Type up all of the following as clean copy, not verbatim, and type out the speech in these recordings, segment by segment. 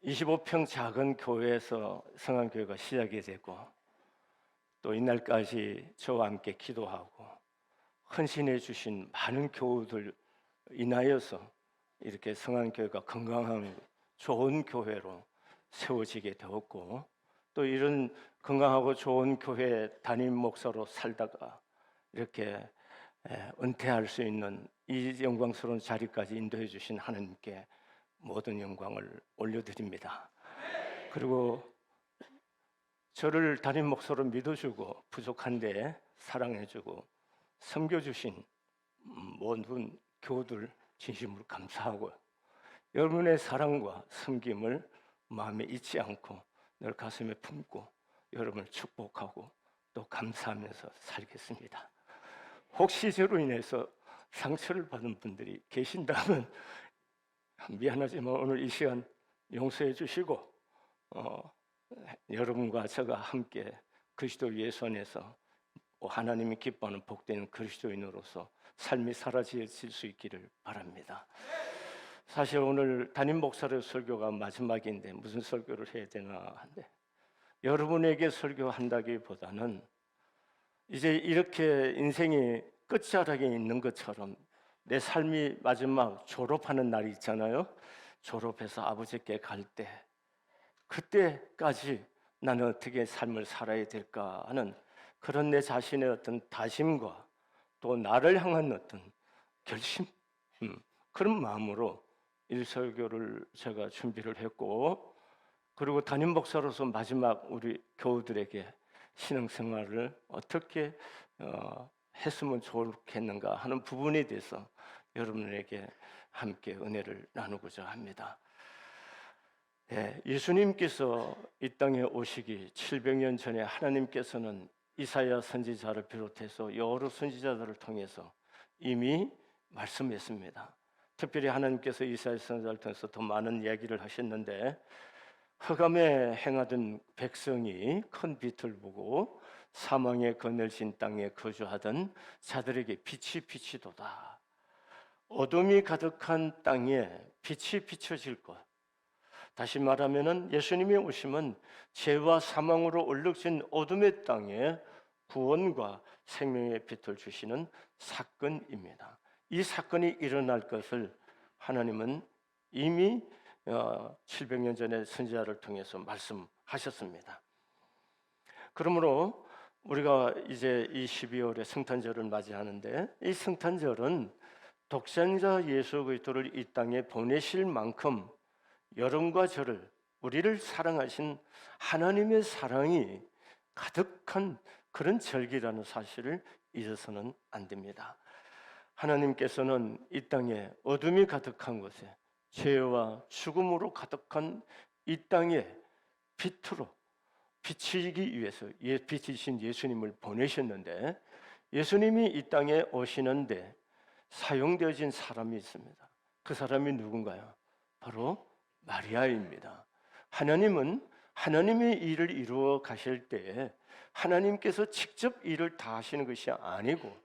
25평 작은 교회에서 성안교회가 시작이 되고 또 이날까지 저와 함께 기도하고 헌신해 주신 많은 교우들 인하여서 이렇게 성안교회가 건강한 좋은 교회로 세워지게 되었고, 또 이런 건강하고 좋은 교회 담임 목사로 살다가 이렇게 은퇴할 수 있는 이 영광스러운 자리까지 인도해 주신 하나님께 모든 영광을 올려드립니다. 그리고 저를 담임 목사로 믿어주고 부족한데 사랑해주고 섬겨주신 모든 교우들 진심으로 감사하고, 여러분의 사랑과 섬김을 마음에 잊지 않고 늘 가슴에 품고 여러분을 축복하고 또 감사하면서 살겠습니다. 혹시 저로 인해서 상처를 받은 분들이 계신다면 미안하지만 오늘 이 시간 용서해 주시고 여러분과 제가 함께 그리스도 예수 안에서 하나님이 기뻐하는 복된 그리스도인으로서 삶이 사라질 수 있기를 바랍니다. 사실 오늘 담임 목사의 설교가 마지막인데 무슨 설교를 해야 되나 한데, 여러분에게 설교한다기보다는 이제 이렇게 인생이 끝자락에 있는 것처럼 내 삶이 마지막 졸업하는 날이 있잖아요. 졸업해서 아버지께 갈 때, 그때까지 나는 어떻게 삶을 살아야 될까 하는 그런 내 자신의 어떤 다짐과 또 나를 향한 어떤 결심, 그런 마음으로 일설교를 제가 준비를 했고, 그리고 담임 목사로서 마지막 우리 교우들에게 신앙생활을 어떻게 했으면 좋겠는가 하는 부분에 대해서 여러분에게 함께 은혜를 나누고자 합니다. 예수님께서 이 땅에 오시기 700년 전에 하나님께서는 이사야 선지자를 비롯해서 여러 선지자들을 통해서 이미 말씀했습니다. 특별히 하나님께서 이사야 선지자를 통해서 더 많은 이야기를 하셨는데, 흑암에 행하던 백성이 큰 빛을 보고 사망의 그늘진 땅에 거주하던 자들에게 빛이 비치도다. 어둠이 가득한 땅에 빛이 비춰질 것. 다시 말하면은 예수님이 오시면 죄와 사망으로 얼룩진 어둠의 땅에 구원과 생명의 빛을 주시는 사건입니다. 이 사건이 일어날 것을 하나님은 이미 700년 전에 선지자를 통해서 말씀하셨습니다. 그러므로 우리가 이제 이 12월에 성탄절을 맞이하는데, 이 성탄절은 독생자 예수 그리스도를 이 땅에 보내실 만큼 여러분과 저를, 우리를 사랑하신 하나님의 사랑이 가득한 그런 절기라는 사실을 잊어서는 안 됩니다. 하나님께서는 이 땅에 어둠이 가득한 곳에 죄와 죽음으로 가득한 이 땅에 빛으로 비치기 위해서 빛이신 예수님을 보내셨는데, 예수님이 이 땅에 오시는데 사용되어진 사람이 있습니다. 그 사람이 누군가요? 바로 마리아입니다. 하나님은 하나님의 일을 이루어 가실 때에 하나님께서 직접 일을 다 하시는 것이 아니고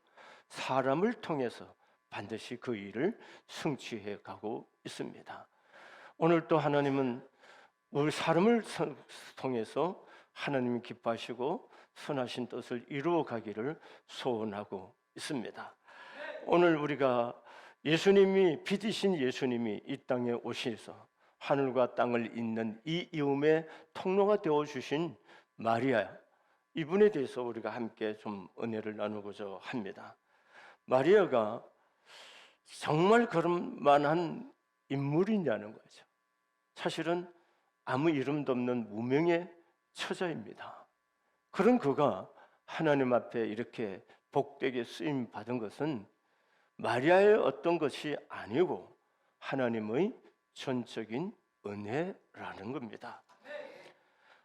사람을 통해서 반드시 그 일을 성취해 가고 있습니다. 오늘 또 하나님은 우리 사람을 통해서 하나님이 기뻐하시고 선하신 뜻을 이루어 가기를 소원하고 있습니다. 오늘 우리가 예수님이, 빛이신 예수님이 이 땅에 오셔서 하늘과 땅을 잇는 이 이음의 통로가 되어주신 마리아, 이분에 대해서 우리가 함께 좀 은혜를 나누고자 합니다. 마리아가 정말 그런 만한 인물이냐는 거죠. 사실은 아무 이름도 없는 무명의 처자입니다. 그런 그가 하나님 앞에 이렇게 복되게 쓰임 받은 것은 마리아의 어떤 것이 아니고 하나님의 전적인 은혜라는 겁니다.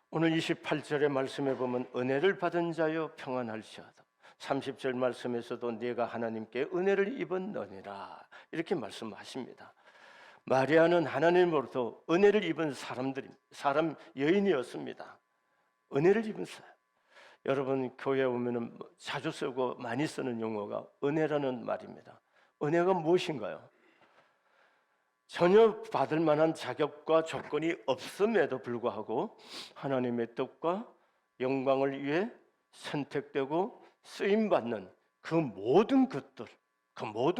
오늘 28절의 말씀에 보면 은혜를 받은 자여 평안할지어다. 30절 말씀에서도 내가 하나님께 은혜를 입었느니라 이렇게 말씀하십니다. 마리아는 하나님으로부터 은혜를 입은 사람 여인이었습니다. 은혜를 입은 사람. 여러분 교회에 오면은 자주 쓰고 많이 쓰는 용어가 은혜라는 말입니다. 은혜가 무엇인가요? 전혀 받을 만한 자격과 조건이 없음에도 불구하고 하나님의 뜻과 영광을 위해 선택되고 쓰임받는 그 모든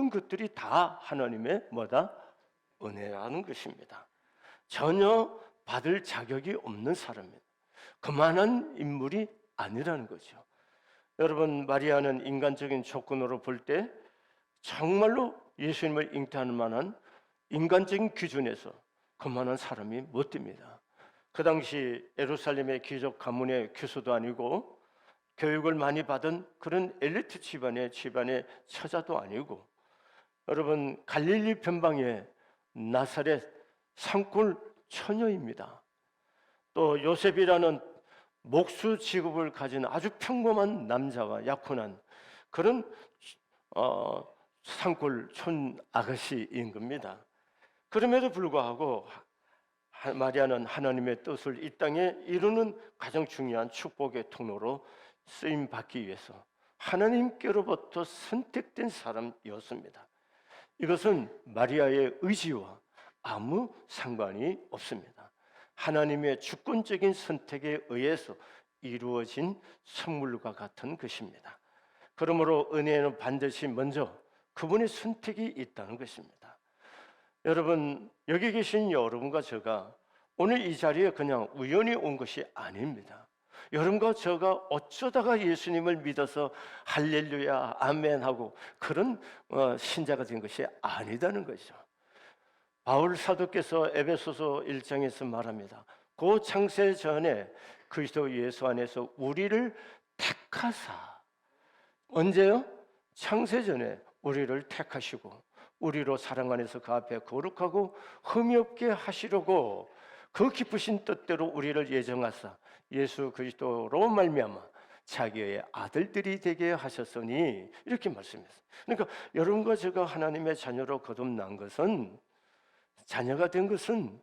것들이 다 하나님의 뭐다? 은혜라는 것입니다. 전혀 받을 자격이 없는 사람입니다. 그만한 인물이 아니라는 거죠. 여러분, 마리아는 인간적인 조건으로 볼 때 정말로 예수님을 잉태할 만한 인간적인 기준에서 그만한 사람이 못 됩니다. 그 당시 예루살렘의 귀족 가문의 교수도 아니고 교육을 많이 받은 그런 엘리트 집안의 처자도 아니고, 여러분, 갈릴리 변방의 나사렛 산골 처녀입니다. 또 요셉이라는 목수 직업을 가진 아주 평범한 남자와 약혼한 그런 산골 촌 아가씨인 겁니다. 그럼에도 불구하고 마리아는 하나님의 뜻을 이 땅에 이루는 가장 중요한 축복의 통로로 쓰임 받기 위해서 하나님께로부터 선택된 사람이었습니다. 이것은 마리아의 의지와 아무 상관이 없습니다. 하나님의 주권적인 선택에 의해서 이루어진 선물과 같은 것입니다. 그러므로 은혜는 반드시 먼저 그분의 선택이 있다는 것입니다. 여러분, 여기 계신 여러분과 제가 오늘 이 자리에 그냥 우연히 온 것이 아닙니다. 여러분과 제가 어쩌다가 예수님을 믿어서 할렐루야 아멘 하고 그런 신자가 된 것이 아니다는 것이죠. 바울 사도께서 에베소서 1장에서 말합니다. 그 창세 전에 그리스도 예수 안에서 우리를 택하사, 언제요? 창세 전에 우리를 택하시고 우리로 사랑 안에서 그 앞에 거룩하고 흠이 없게 하시려고 그 기쁘신 뜻대로 우리를 예정하사 예수 그리스도로 말미암아 자기의 아들들이 되게 하셨으니, 이렇게 말씀했어요. 그러니까 여러분과 제가 하나님의 자녀로 거듭난 것은, 자녀가 된 것은,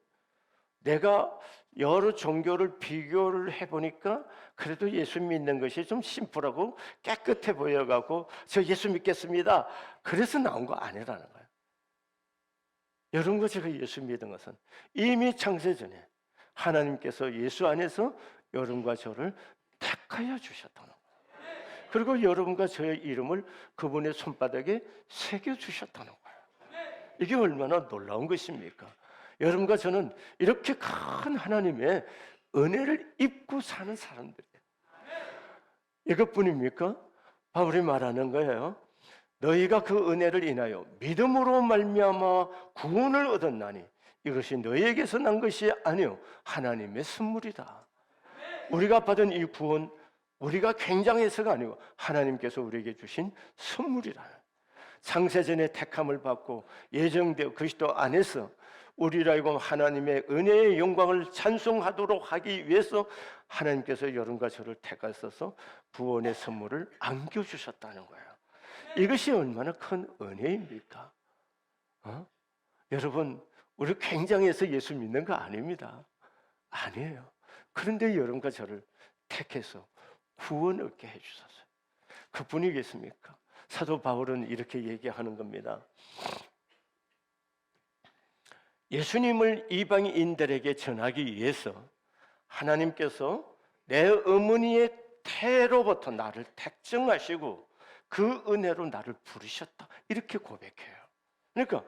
내가 여러 종교를 비교를 해보니까 그래도 예수 믿는 것이 좀 심플하고 깨끗해 보여가고 저 예수 믿겠습니다, 그래서 나온 거 아니라는 거예요. 여러분과 제가 예수 믿은 것은 이미 창세 전에 하나님께서 예수 안에서 여러분과 저를 택하여 주셨다는 거예요. 그리고 여러분과 저의 이름을 그분의 손바닥에 새겨 주셨다는 거예요. 이게 얼마나 놀라운 것입니까? 여러분과 저는 이렇게 큰 하나님의 은혜를 입고 사는 사람들이에요. 이것뿐입니까? 바울이 말하는 거예요. 너희가 그 은혜를 인하여 믿음으로 말미암아 구원을 얻었나니 이것이 너희에게서 난 것이 아니요 하나님의 선물이다. 우리가 받은 이 구원, 우리가 굉장해서가 아니고 하나님께서 우리에게 주신 선물이라. 창세전에 택함을 받고 예정되어 그리스도 안에서 우리를 알고 하나님의 은혜의 영광을 찬송하도록 하기 위해서 하나님께서 여러분과 저를 택하셔서 구원의 선물을 안겨주셨다는 거예요. 이것이 얼마나 큰 은혜입니까? 여러분, 우리 굉장해서 예수 믿는 거 아닙니다. 아니에요. 그런데 여러분과 저를 택해서 구원 얻게 해주셨어요. 그뿐이겠습니까? 사도 바울은 이렇게 얘기하는 겁니다. 예수님을 이방인들에게 전하기 위해서 하나님께서 내 어머니의 태로부터 나를 택정하시고 그 은혜로 나를 부르셨다, 이렇게 고백해요. 그러니까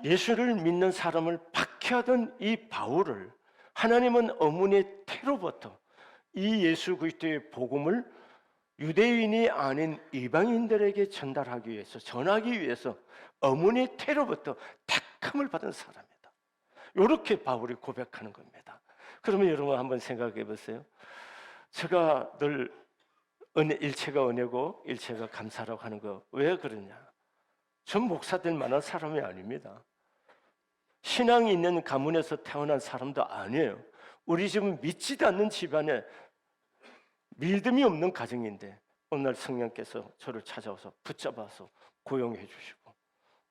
예수를 믿는 사람을 박해하던 이 바울을 하나님은 어머니의 태로부터 이 예수 그리스도의 복음을 유대인이 아닌 이방인들에게 전달하기 위해서, 전하기 위해서 어머니의 태로부터 택함을 받은 사람이다. 이렇게 바울이 고백하는 겁니다. 그러면 여러분 한번 생각해 보세요. 제가 늘 일체가 은혜고 일체가 감사라고 하는 거 왜 그러냐? 전 목사 될 만한 사람이 아닙니다. 신앙이 있는 가문에서 태어난 사람도 아니에요. 우리 집은 믿지도 않는 집안에 믿음이 없는 가정인데 어느 날 성령께서 저를 찾아와서 붙잡아서 고용해 주시고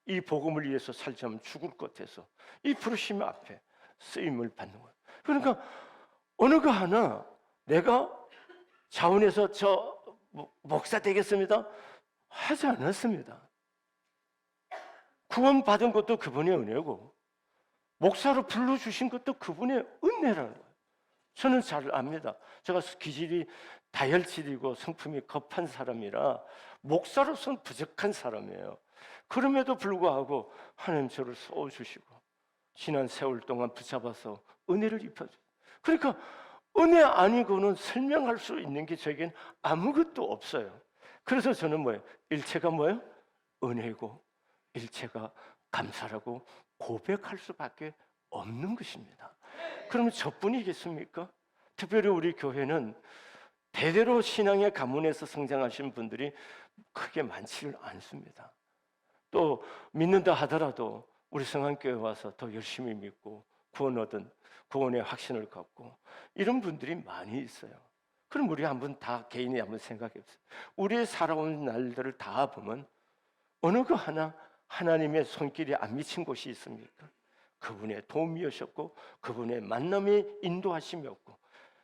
이 복음을 위해서 살자면 죽을 것 같아서 이 부르심 앞에 쓰임을 받는 거예요. 그러니까 어느 거 하나 내가 자원해서 저 목사 되겠습니다 하지 않았습니다. 구원받은 것도 그분의 은혜고 목사로 불러주신 것도 그분의 은혜라는 거예요. 저는 잘 압니다. 제가 기질이 다혈질이고 성품이 급한 사람이라 목사로서는 부족한 사람이에요. 그럼에도 불구하고 하나님 저를 써주시고 지난 세월 동안 붙잡아서 은혜를 입혀줘요. 그러니까 은혜 아니고는 설명할 수 있는 게 저에겐 아무것도 없어요. 그래서 저는 뭐예요? 일체가 뭐예요? 은혜고 일체가 감사라고 고백할 수밖에 없는 것입니다. 그러면 저뿐이겠습니까? 특별히 우리 교회는 대대로 신앙의 가문에서 성장하신 분들이 크게 많지를 않습니다. 또 믿는다 하더라도 우리 성안교회 와서 더 열심히 믿고 구원 얻은 구원의 확신을 갖고 이런 분들이 많이 있어요. 그럼 우리 한번 다 개인이 한번 생각해 보세요. 우리의 살아온 날들을 다 보면 어느 거 하나 하나님의 손길이 안 미친 곳이 있습니까? 그분의 도움이었고 그분의 만남의 인도하심이었고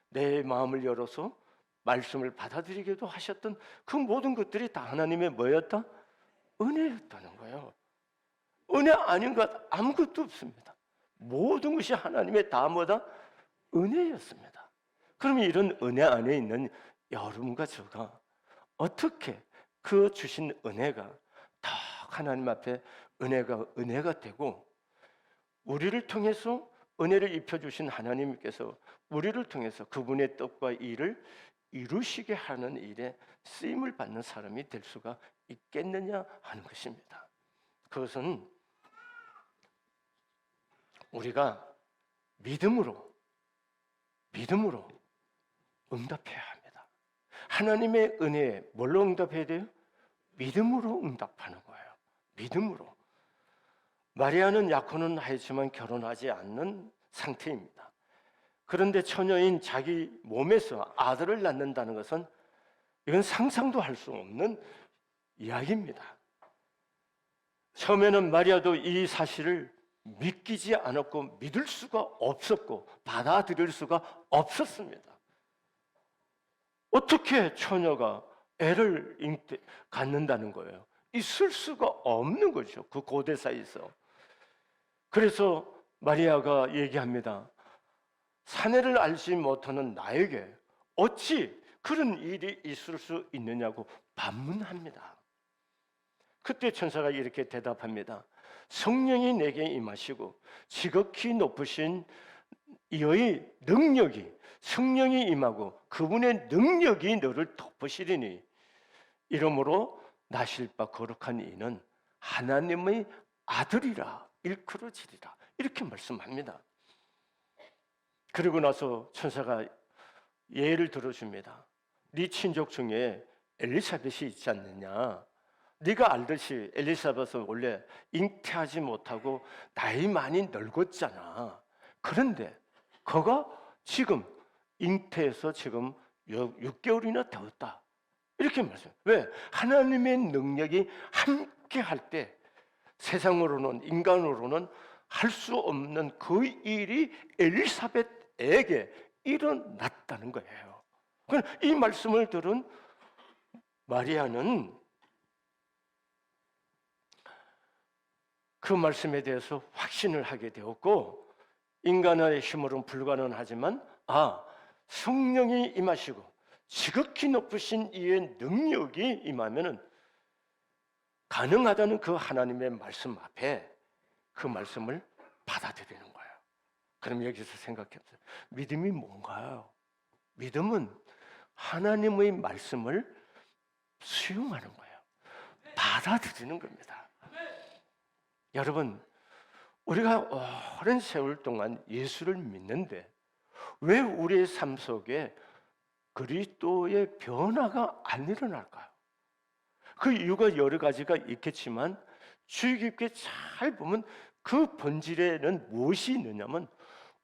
내 마음을 열어서 말씀을 받아들이기도 하셨던 그 모든 것들이 다 하나님의 뭐였다? 은혜였다는 거예요. 은혜 아닌 것 아무것도 없습니다. 모든 것이 하나님의 다 뭐다? 은혜였습니다. 그러면 이런 은혜 안에 있는 여러분과 저가 어떻게 그 주신 은혜가 다 하나님 앞에 은혜가 되고 우리를 통해서 은혜를 입혀주신 하나님께서 우리를 통해서 그분의 뜻과 일을 이루시게 하는 일에 쓰임을 받는 사람이 될 수가 있겠느냐 하는 것입니다. 그것은 우리가 믿음으로 응답해야 합니다. 하나님의 은혜에 뭘로 응답해야 돼요? 믿음으로 응답하는 거예요. 믿음으로. 마리아는 약혼은 하였지만 결혼하지 않는 상태입니다. 그런데 처녀인 자기 몸에서 아들을 낳는다는 것은 이건 상상도 할 수 없는 이야기입니다. 처음에는 마리아도 이 사실을 믿기지 않았고 믿을 수가 없었고 받아들일 수가 없었습니다. 어떻게 처녀가 애를 갖는다는 거예요? 있을 수가 없는 거죠. 그 고대사에서. 그래서 마리아가 얘기합니다. 사내를 알지 못하는 나에게 어찌 그런 일이 있을 수 있느냐고 반문합니다. 그때 천사가 이렇게 대답합니다. 성령이 내게 임하시고 지극히 높으신 이의 능력이 성령이 임하고 그분의 능력이 너를 덮으시리니 이러므로 나실 바 거룩한 이는 하나님의 아들이라 일컬어지리라 이렇게 말씀합니다. 그리고 나서 천사가 예를 들어줍니다. 네 친족 중에 엘리사벳이 있지 않느냐? 네가 알듯이 엘리사벳은 원래 잉태하지 못하고 나이 많이 늙었잖아. 그런데 그가 지금 잉태해서 지금 6개월이나 되었다. 이렇게 말씀해요. 왜? 하나님의 능력이 함께 할 때 세상으로는 인간으로는 할 수 없는 그 일이 엘리사벳에게 일어났다는 거예요. 이 말씀을 들은 마리아는 그 말씀에 대해서 확신을 하게 되었고 인간의 힘으로는 불가능하지만 성령이 임하시고 지극히 높으신 이의 능력이 임하면은 가능하다는 그 하나님의 말씀 앞에 그 말씀을 받아들이는 거예요. 그럼 여기서 생각해 보세요. 믿음이 뭔가요? 믿음은 하나님의 말씀을 수용하는 거예요. 받아들이는 겁니다. 여러분, 우리가 오랜 세월 동안 예수를 믿는데 왜 우리의 삶 속에 그리스도의 변화가 안 일어날까요? 그 이유가 여러 가지가 있겠지만 주의 깊게 잘 보면 그 본질에는 무엇이 있느냐면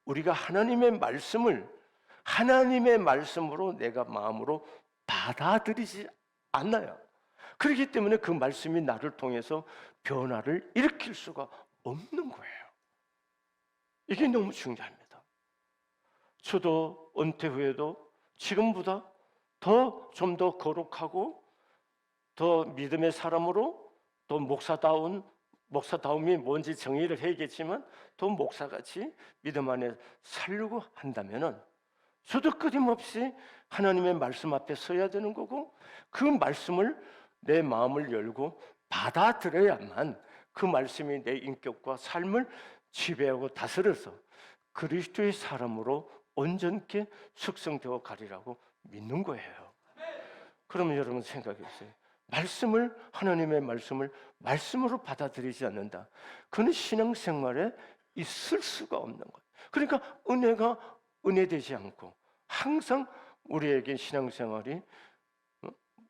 우리가 하나님의 말씀을 하나님의 말씀으로 내가 마음으로 받아들이지 않나요? 그렇기 때문에 그 말씀이 나를 통해서 변화를 일으킬 수가 없는 거예요. 이게 너무 중요합니다. 저도 은퇴 후에도 지금보다 좀 더 거룩하고 더 믿음의 사람으로 또 목사다운 목사다움이 뭔지 정의를 해야겠지만 또 목사같이 믿음 안에 살려고 한다면은 저도 끊임없이 하나님의 말씀 앞에 서야 되는 거고, 그 말씀을 내 마음을 열고 받아들여야만 그 말씀이 내 인격과 삶을 지배하고 다스려서 그리스도의 사람으로 온전케 숙성되어 가리라고 믿는 거예요. 그러면 여러분 생각해 보세요. 하나님의 말씀을 말씀으로 받아들이지 않는다, 그는 신앙생활에 있을 수가 없는 거예요. 그러니까 은혜가 은혜되지 않고 항상 우리에게 신앙생활이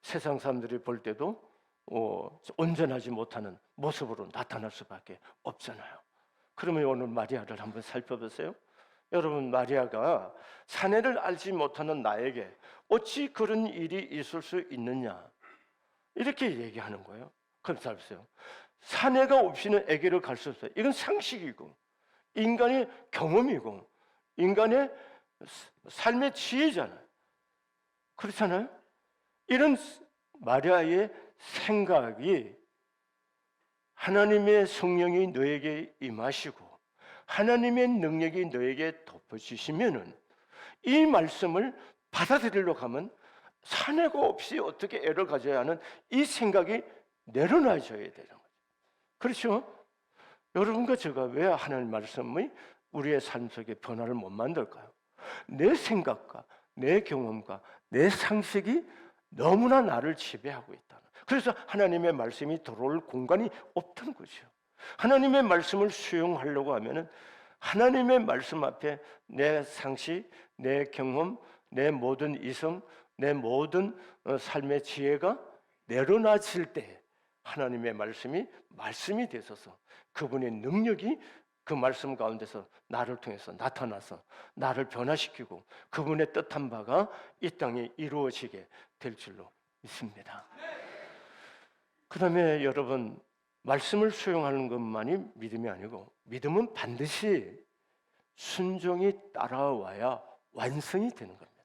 세상 사람들이 볼 때도 온전하지 못하는 모습으로 나타날 수밖에 없잖아요. 그러면 오늘 마리아를 한번 살펴보세요. 여러분, 마리아가 사내를 알지 못하는 나에게 어찌 그런 일이 있을 수 있느냐, 이렇게 얘기하는 거예요. 그럼 잘 보세요. 사내가 없이는 아기를 갈 수 없어요. 이건 상식이고 인간의 경험이고 인간의 삶의 지혜잖아요. 그렇잖아요. 이런 마리아의 생각이 하나님의 성령이 너에게 임하시고 하나님의 능력이 너에게 덮어주시면은 이 말씀을 받아들이려고 하면 사내가 없이 어떻게 애를 가져야 하는 이 생각이 내려놔져야 되는 거죠. 그렇죠? 여러분과 제가 왜 하나님 말씀이 우리의 삶 속에 변화를 못 만들까요? 내 생각과 내 경험과 내 상식이 너무나 나를 지배하고 있다는, 그래서 하나님의 말씀이 들어올 공간이 없던 거죠. 하나님의 말씀을 수용하려고 하면은 하나님의 말씀 앞에 내 상식, 내 경험, 내 모든 이성, 내 모든 삶의 지혜가 내려놔질 때 하나님의 말씀이 되셔서 그분의 능력이 그 말씀 가운데서 나를 통해서 나타나서 나를 변화시키고 그분의 뜻한 바가 이 땅에 이루어지게 될 줄로 믿습니다. 그 다음에 여러분, 말씀을 수용하는 것만이 믿음이 아니고 믿음은 반드시 순종이 따라와야 완성이 되는 겁니다.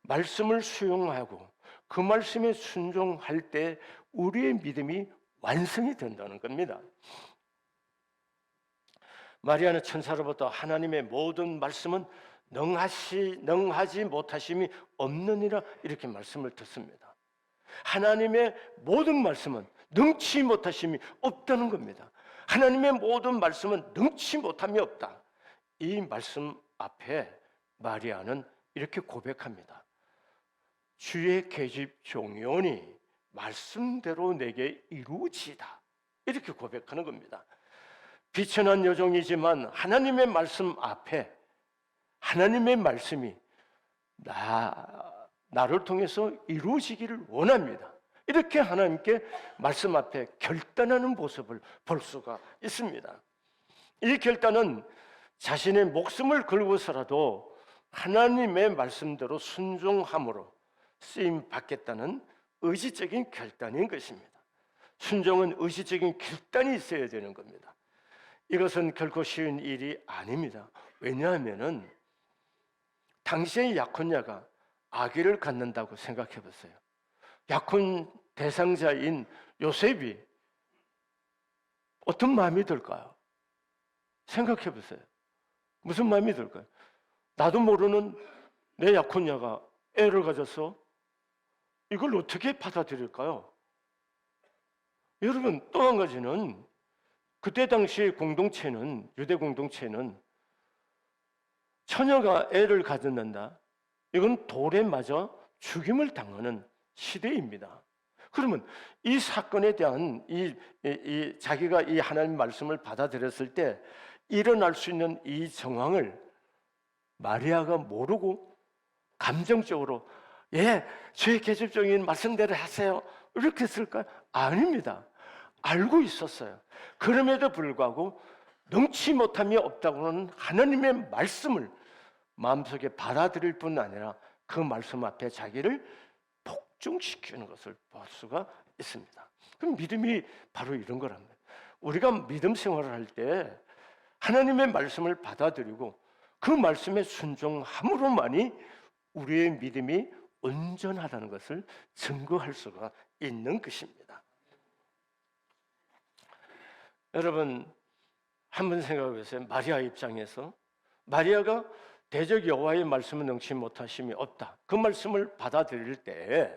말씀을 수용하고 그 말씀에 순종할 때 우리의 믿음이 완성이 된다는 겁니다. 마리아는 천사로부터 하나님의 모든 말씀은 능하지 못하심이 없느니라 이렇게 말씀을 듣습니다. 하나님의 모든 말씀은 능치 못하심이 없다는 겁니다. 하나님의 모든 말씀은 능치 못함이 없다. 이 말씀 앞에 마리아는 이렇게 고백합니다. 주의 계집 종이오니 말씀대로 내게 이루어지이다. 이렇게 고백하는 겁니다. 비천한 여종이지만 하나님의 말씀 앞에 하나님의 말씀이 나를 통해서 이루어지기를 원합니다. 이렇게 하나님께 말씀 앞에 결단하는 모습을 볼 수가 있습니다. 이 결단은 자신의 목숨을 걸고서라도 하나님의 말씀대로 순종함으로 쓰임 받겠다는 의지적인 결단인 것입니다. 순종은 의지적인 결단이 있어야 되는 겁니다. 이것은 결코 쉬운 일이 아닙니다. 왜냐하면 당시의 약혼녀가 아기를 갖는다고 생각해 보세요. 약혼 대상자인 요셉이 어떤 마음이 들까요? 생각해 보세요. 무슨 마음이 들까요? 나도 모르는 내 약혼녀가 애를 가져서 이걸 어떻게 받아들일까요? 여러분, 또 한 가지는 그때 당시의 공동체는, 유대 공동체는 처녀가 애를 가졌는다, 이건 돌에 맞아 죽임을 당하는 시대입니다. 그러면 이 사건에 대한 자기가 이 하나님 말씀을 받아들였을 때 일어날 수 있는 이 정황을 마리아가 모르고 감정적으로 주의 계집종인 말씀대로 하세요 이렇게 했을까요? 아닙니다. 알고 있었어요. 그럼에도 불구하고 능치 못함이 없다고는 하나님의 말씀을 마음속에 받아들일 뿐 아니라 그 말씀 앞에 자기를 복종시키는 것을 볼 수가 있습니다. 그럼 믿음이 바로 이런 거랍니다. 우리가 믿음 생활을 할 때 하나님의 말씀을 받아들이고 그 말씀에 순종함으로만이 우리의 믿음이 온전하다는 것을 증거할 수가 있는 것입니다. 여러분 한번 생각해 보세요. 마리아 입장에서 마리아가 대적 여호와의 말씀을 능치 못하심이 없다. 그 말씀을 받아들일 때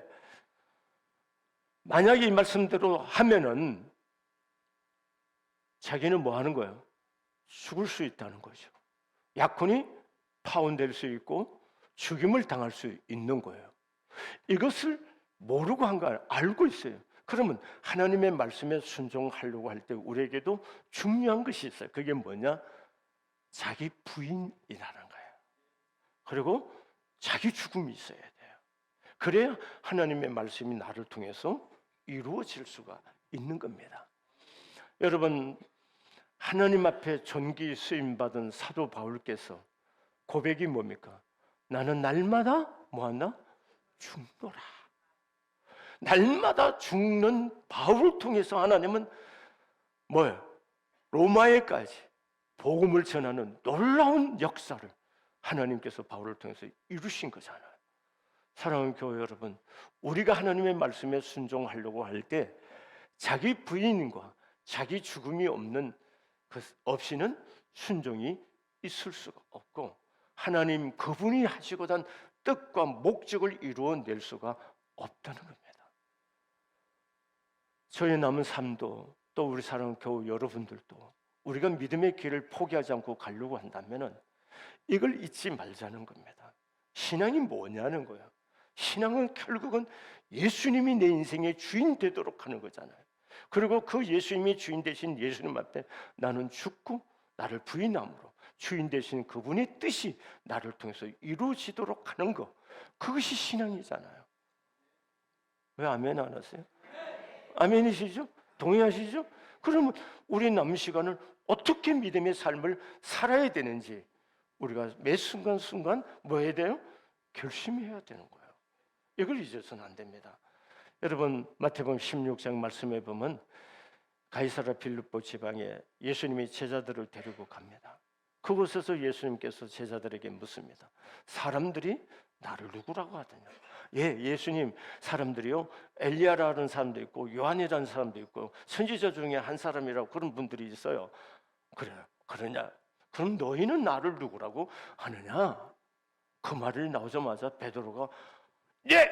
만약에 이 말씀대로 하면은 자기는 뭐 하는 거예요? 죽을 수 있다는 거죠. 약혼이 파혼될 수 있고 죽임을 당할 수 있는 거예요. 이것을 모르고 한 거 알고 있어요. 그러면 하나님의 말씀에 순종하려고 할 때 우리에게도 중요한 것이 있어요. 그게 뭐냐? 자기 부인이라는 거예요. 그리고 자기 죽음이 있어야 돼요. 그래야 하나님의 말씀이 나를 통해서 이루어질 수가 있는 겁니다. 여러분, 하나님 앞에 존귀 쓰임받은 사도 바울께서 고백이 뭡니까? 나는 날마다 뭐한다? 죽노라. 날마다 죽는 바울을 통해서 하나님은 뭐예요? 로마에까지 복음을 전하는 놀라운 역사를 하나님께서 바울을 통해서 이루신 거잖아요. 사랑하는 교회 여러분, 우리가 하나님의 말씀에 순종하려고 할 때 자기 부인과 자기 죽음이 없이는 순종이 있을 수가 없고 하나님 그분이 하시고자 한 뜻과 목적을 이루어낼 수가 없다는 겁니다. 저의 남은 삶도 또 우리 사랑하는 교회 여러분들도 우리가 믿음의 길을 포기하지 않고 가려고 한다면 이걸 잊지 말자는 겁니다. 신앙이 뭐냐는 거예요. 신앙은 결국은 예수님이 내 인생의 주인 되도록 하는 거잖아요. 그리고 그 예수님이 주인 되신 예수님 앞에 나는 죽고 나를 부인함으로 주인 되신 그분의 뜻이 나를 통해서 이루어지도록 하는 것, 그것이 신앙이잖아요. 왜 아멘 안 하세요? 아멘이시죠? 동의하시죠? 그러면 우리 남은 시간을 어떻게 믿음의 삶을 살아야 되는지 우리가 매 순간순간 뭐 해야 돼요? 결심해야 되는 거예요. 이걸 잊어서는 안 됩니다. 여러분 마태복음 16장 말씀에 보면 가이사랴 빌립보 지방에 예수님이 제자들을 데리고 갑니다. 그곳에서 예수님께서 제자들에게 묻습니다. 사람들이 나를 누구라고 하더냐? 예, 예수님, 사람들이요 엘리야라는 사람도 있고 요한이라는 사람도 있고 선지자 중에 한 사람이라고 그런 분들이 있어요. 그래요. 그러냐? 그럼 너희는 나를 누구라고 하느냐? 그 말이 나오자마자 베드로가 예!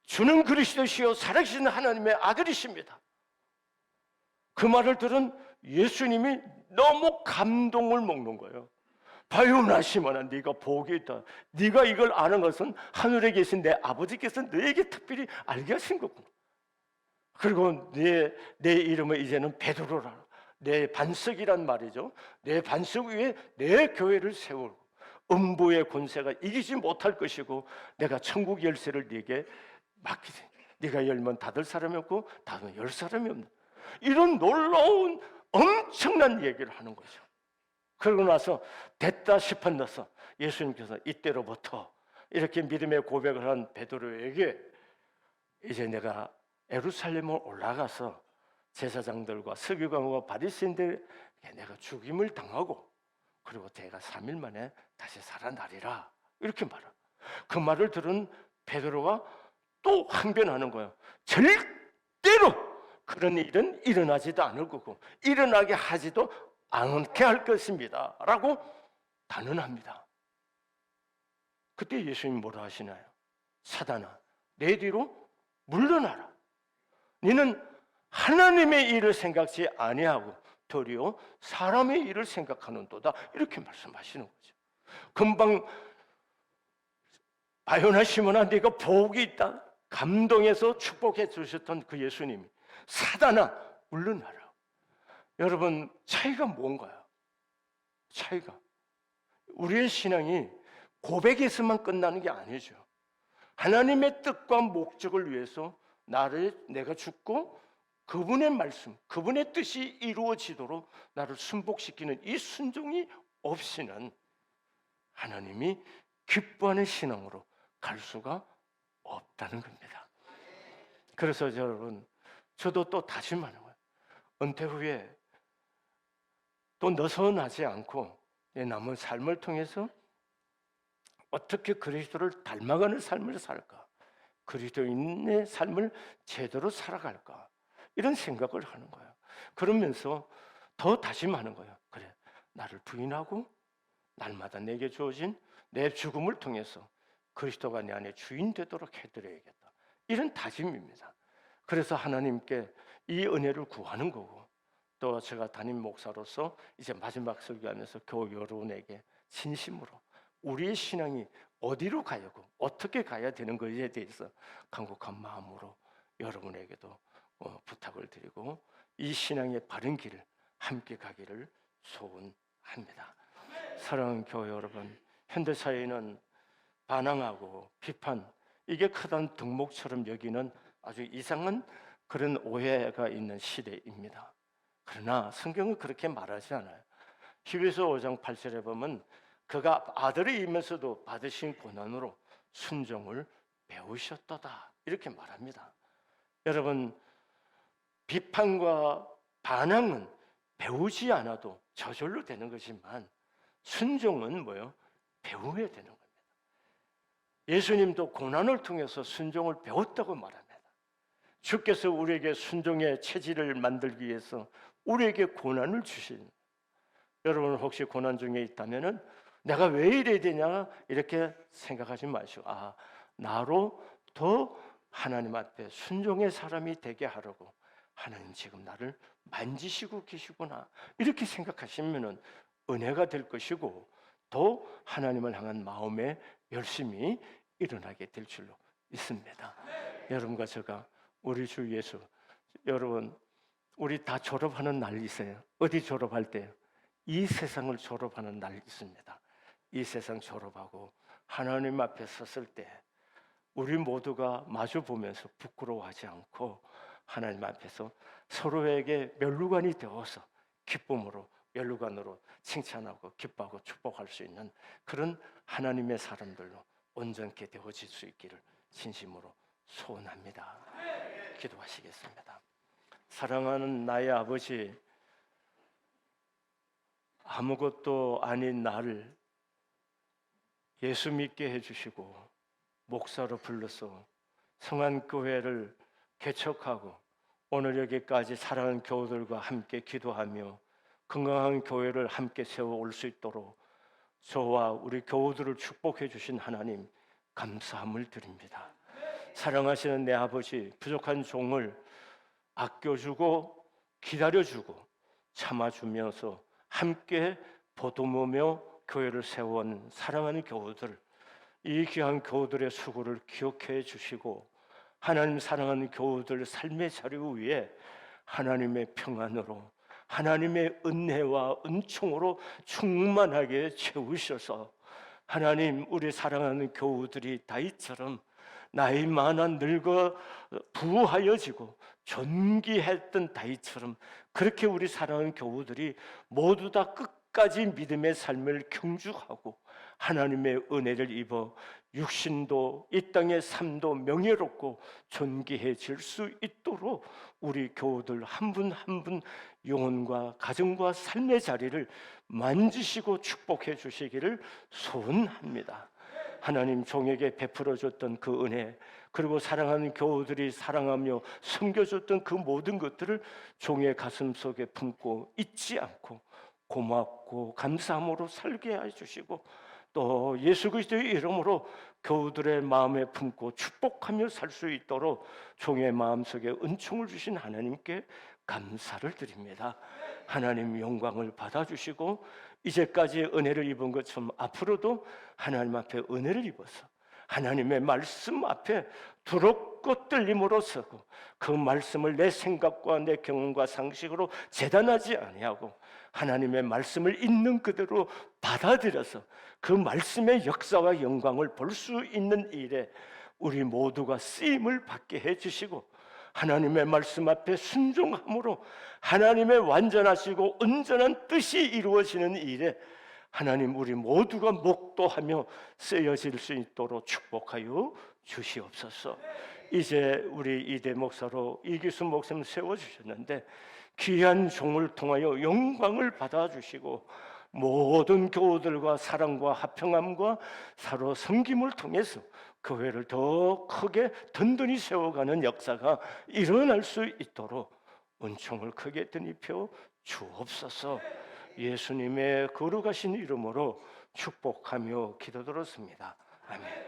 주는 그리스도시요 살아계신 하나님의 아들이십니다. 그 말을 들은 예수님이 너무 감동을 먹는 거예요. 바요나 시몬아, 네가 복이 있다. 네가 이걸 아는 것은 하늘에 계신 내 아버지께서 너에게 특별히 알게 하신 거구나. 그리고 내 이름을 이제는 베드로라. 내 반석이란 말이죠. 내 반석 위에 내 교회를 세우고 음부의 권세가 이기지 못할 것이고 내가 천국 열쇠를 네게 맡기되 네가 열면 닫을 사람이 없고 닫으면 열 사람이 없는 이런 놀라운 엄청난 얘기를 하는 거죠. 그러고 나서 됐다 싶었나서 예수님께서 이때로부터 이렇게 믿음의 고백을 한 베드로에게 이제 내가 예루살렘을 올라가서 제사장들과 서기관과 바리새인들에게 내가 죽임을 당하고 그리고 내가 3일 만에 다시 살아나리라 이렇게 말해요. 그 말을 들은 베드로가 또 항변하는 거예요. 절대로 그런 일은 일어나지도 않을 거고 일어나게 하지도 않게 할 것입니다 라고 단언합니다. 그때 예수님이 뭐라 하시나요? 사단아 내 뒤로 물러나라. 너는 하나님의 일을 생각지 아니하고 도리어 사람의 일을 생각하는도다 이렇게 말씀하시는 거죠. 금방 바요나 시몬아 네가 복이 있다 감동해서 축복해 주셨던 그 예수님이 사단아 물러나라. 여러분 차이가 뭔가요? 차이가 우리의 신앙이 고백에서만 끝나는 게 아니죠. 하나님의 뜻과 목적을 위해서 내가 죽고 그분의 말씀, 그분의 뜻이 이루어지도록 나를 순복시키는 이 순종이 없이는 하나님이 기뻐하는 신앙으로 갈 수가 없다는 겁니다. 그래서 여러분 저도 또 다짐하는 거예요. 은퇴 후에 또 느슨하지 않고 내 남은 삶을 통해서 어떻게 그리스도를 닮아가는 삶을 살까? 그리스도인의 삶을 제대로 살아갈까? 이런 생각을 하는 거예요. 그러면서 더 다짐하는 거예요. 그래, 나를 부인하고 날마다 내게 주어진 내 죽음을 통해서 그리스도가 내 안에 주인 되도록 해드려야겠다. 이런 다짐입니다. 그래서 하나님께 이 은혜를 구하는 거고, 또 제가 담임 목사로서 이제 마지막 설교하면서 교회 여러분에게 진심으로 우리의 신앙이 어디로 가야고 어떻게 가야 되는 것에 대해서 간곡한 마음으로 여러분에게도 부탁을 드리고 이 신앙의 바른 길을 함께 가기를 소원합니다. 사랑하는 교회 여러분, 현대사회는 반항하고 비판, 이게 크다는 덕목처럼 여기는 아주 이상한 그런 오해가 있는 시대입니다. 그러나 성경은 그렇게 말하지 않아요. 히브리서 5장 8절에 보면 그가 아들이면서도 받으신 고난으로 순종을 배우셨도다 이렇게 말합니다. 여러분, 비판과 반항은 배우지 않아도 저절로 되는 것이지만 순종은 뭐예요? 배워야 되는 겁니다. 예수님도 고난을 통해서 순종을 배웠다고 말합니다. 주께서 우리에게 순종의 체질을 만들기 위해서 우리에게 고난을 주신, 여러분 혹시 고난 중에 있다면은 내가 왜 이래야 되냐 이렇게 생각하지 마시고, 나로 더 하나님 앞에 순종의 사람이 되게 하려고 하나님 지금 나를 만지시고 계시구나 이렇게 생각하시면은 은혜가 될 것이고, 더 하나님을 향한 마음의 열심이 일어나게 될 줄로 믿습니다. 여러분과 제가 우리 주 예수, 여러분 우리 다 졸업하는 날이 있어요. 어디 졸업할 때요? 이 세상을 졸업하는 날이 있습니다. 이 세상 졸업하고 하나님 앞에 섰을 때 우리 모두가 마주 보면서 부끄러워하지 않고 하나님 앞에서 서로에게 면류관이 되어서 기쁨으로 면류관으로 칭찬하고 기뻐하고 축복할 수 있는 그런 하나님의 사람들로 온전케 되어질 수 있기를 진심으로 소원합니다. 기도하시겠습니다. 사랑하는 나의 아버지, 아무것도 아닌 나를 예수 믿게 해주시고 목사로 불러서 성안교회를 개척하고 오늘 여기까지 사랑하는 교우들과 함께 기도하며 건강한 교회를 함께 세워올 수 있도록 저와 우리 교우들을 축복해 주신 하나님 감사함을 드립니다. 사랑하시는 내 아버지, 부족한 종을 아껴주고 기다려주고 참아주면서 함께 보듬으며 교회를 세워온 사랑하는 교우들, 이 귀한 교우들의 수고를 기억해 주시고 하나님 사랑하는 교우들 삶의 자리 위에 하나님의 평안으로 하나님의 은혜와 은총으로 충만하게 채우셔서 하나님 우리 사랑하는 교우들이 다윗처럼 나이 많아 늙어 부하여지고 존귀했던 다윗처럼 그렇게 우리 사랑하는 교우들이 모두 다 끝까지 믿음의 삶을 경주하고 하나님의 은혜를 입어 육신도 이 땅의 삶도 명예롭고 존귀해질 수 있도록 우리 교우들 한 분 한 분 영혼과 가정과 삶의 자리를 만지시고 축복해 주시기를 소원합니다. 하나님 종에게 베풀어 줬던 그 은혜, 그리고 사랑하는 교우들이 사랑하며 섬겨줬던 그 모든 것들을 종의 가슴 속에 품고 잊지 않고 고맙고 감사함으로 살게 해주시고 또 예수 그리스도의 이름으로 교우들의 마음에 품고 축복하며 살 수 있도록 종의 마음속에 은총을 주신 하나님께 감사를 드립니다. 하나님 영광을 받아주시고 이제까지 은혜를 입은 것처럼 앞으로도 하나님 앞에 은혜를 입어서 하나님의 말씀 앞에 두렵고 떨림으로 서고 그 말씀을 내 생각과 내 경험과 상식으로 재단하지 아니하고 하나님의 말씀을 있는 그대로 받아들여서 그 말씀의 역사와 영광을 볼 수 있는 일에 우리 모두가 쓰임을 받게 해주시고 하나님의 말씀 앞에 순종함으로 하나님의 완전하시고 온전한 뜻이 이루어지는 일에 하나님 우리 모두가 목도하며 쓰여질 수 있도록 축복하여 주시옵소서. 이제 우리 이대 목사로 이기수 목사님 세워주셨는데 귀한 종을 통하여 영광을 받아주시고 모든 교우들과 사랑과 화평함과 서로 섬김을 통해서 교회를 더 크게 든든히 세워가는 역사가 일어날 수 있도록 은총을 크게 드니표 주옵소서. 예수님의 거룩하신 이름으로 축복하며 기도드렸습니다. 아멘.